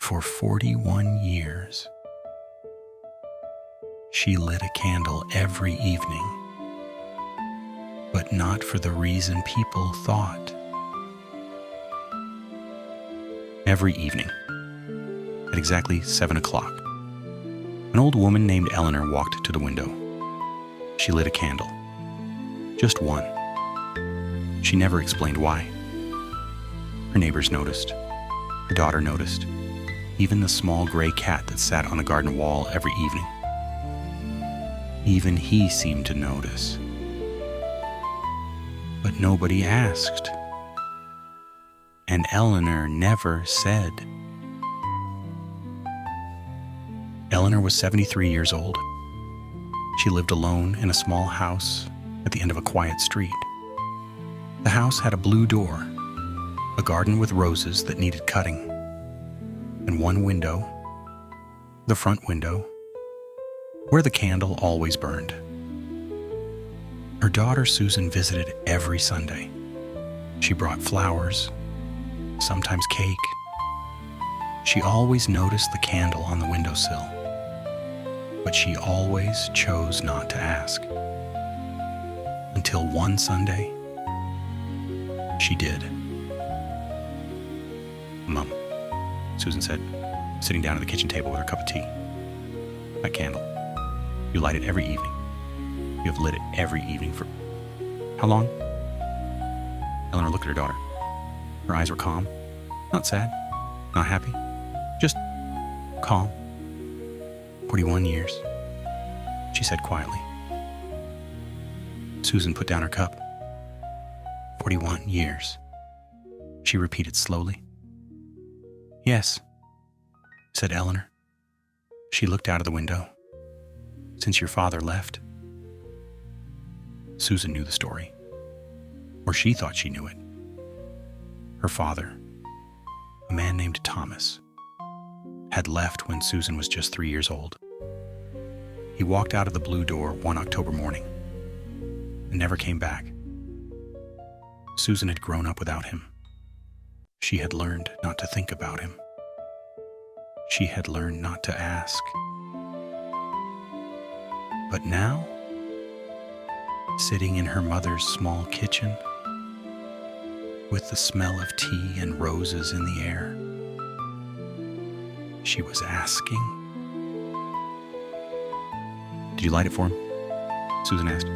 For 41 years, she lit a candle every evening, but not for the reason people thought. Every evening, at exactly 7 o'clock, an old woman named Eleanor walked to the window. She lit a candle. Just one. She never explained why. Her neighbors noticed. Her daughter noticed. Even the small gray cat that sat on the garden wall every evening. Even he seemed to notice. But nobody asked. And Eleanor never said. Eleanor was 73 years old. She lived alone in a small house at the end of a quiet street. The house had a blue door, a garden with roses that needed cutting, and one window, the front window, where the candle always burned. Her daughter Susan visited every Sunday. She brought flowers, sometimes cake. She always noticed the candle on the windowsill, but she always chose not to ask. Until one Sunday, she did. "Mom," Susan said, sitting down at the kitchen table with her cup of tea. "That candle, you light it every evening. You have lit it every evening for... How long?" Eleanor looked at her daughter. Her eyes were calm, not sad, not happy, just calm. 41 years, she said quietly. Susan put down her cup. 41 years, she repeated slowly. "Yes," said Eleanor. She looked out of the window. "Since your father left." Susan knew the story, or she thought she knew it. Her father, a man named Thomas, had left when Susan was just 3 years old. He walked out of the blue door one October morning and never came back. Susan had grown up without him. She had learned not to think about him. She had learned not to ask. But now, sitting in her mother's small kitchen, with the smell of tea and roses in the air, she was asking. "Did you light it for him?" Susan asked.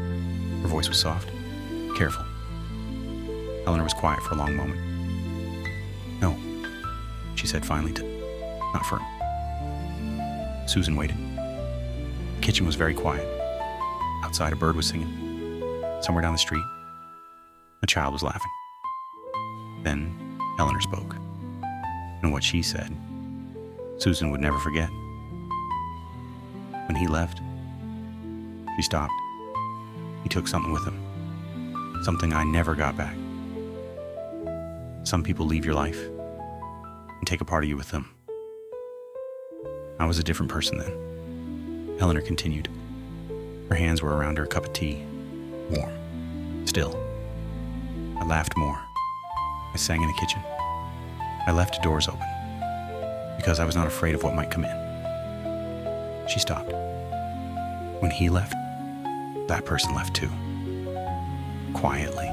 Her voice was soft, careful. Eleanor was quiet for a long moment. "No," she said finally, "not for him." Susan waited. The kitchen was very quiet. Outside, a bird was singing. Somewhere down the street, a child was laughing. Then Eleanor spoke, and what she said, Susan would never forget. When he left, she stopped. He took something with him, something I never got back. Some people leave your life and take a part of you with them. I was a different person then. Eleanor continued. Her hands were around her cup of tea, warm, still. I laughed more. I sang in the kitchen. I left doors open because I was not afraid of what might come in. She stopped. When he left, that person left too. Quietly,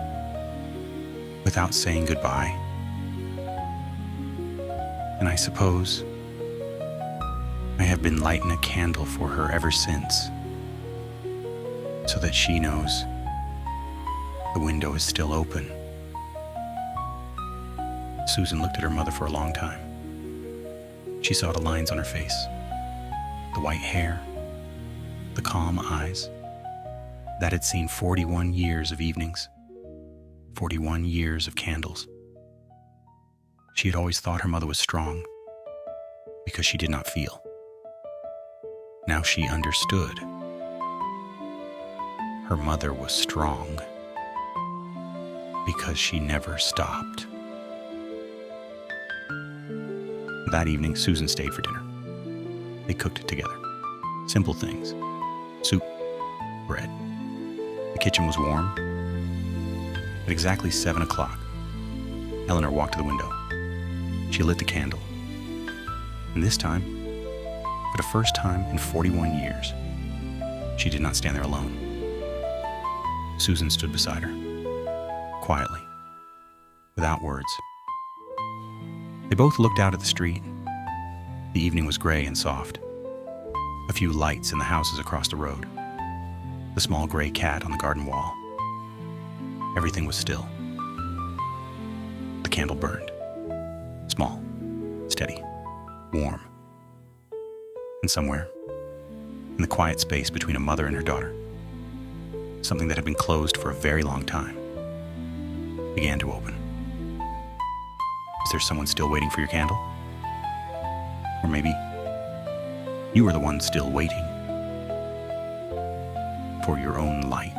without saying goodbye. And I suppose I have been lighting a candle for her ever since, so that she knows the window is still open. Susan looked at her mother for a long time. She saw the lines on her face, the white hair, the calm eyes that had seen 41 years of evenings, 41 years of candles. She had always thought her mother was strong because she did not feel. Now she understood. Her mother was strong because she never stopped. That evening, Susan stayed for dinner. They cooked together. Simple things. Soup, bread. The kitchen was warm. At exactly 7 o'clock, Eleanor walked to the window. She lit the candle. And this time, for the first time in 41 years, she did not stand there alone. Susan stood beside her, quietly, without words. They both looked out at the street. The evening was gray and soft. A few lights in the houses across the road. The small gray cat on the garden wall. Everything was still. The candle burned. Small, steady, warm. And somewhere, in the quiet space between a mother and her daughter, something that had been closed for a very long time began to open. Is there someone still waiting for your candle? Or maybe you were the one still waiting for your own light.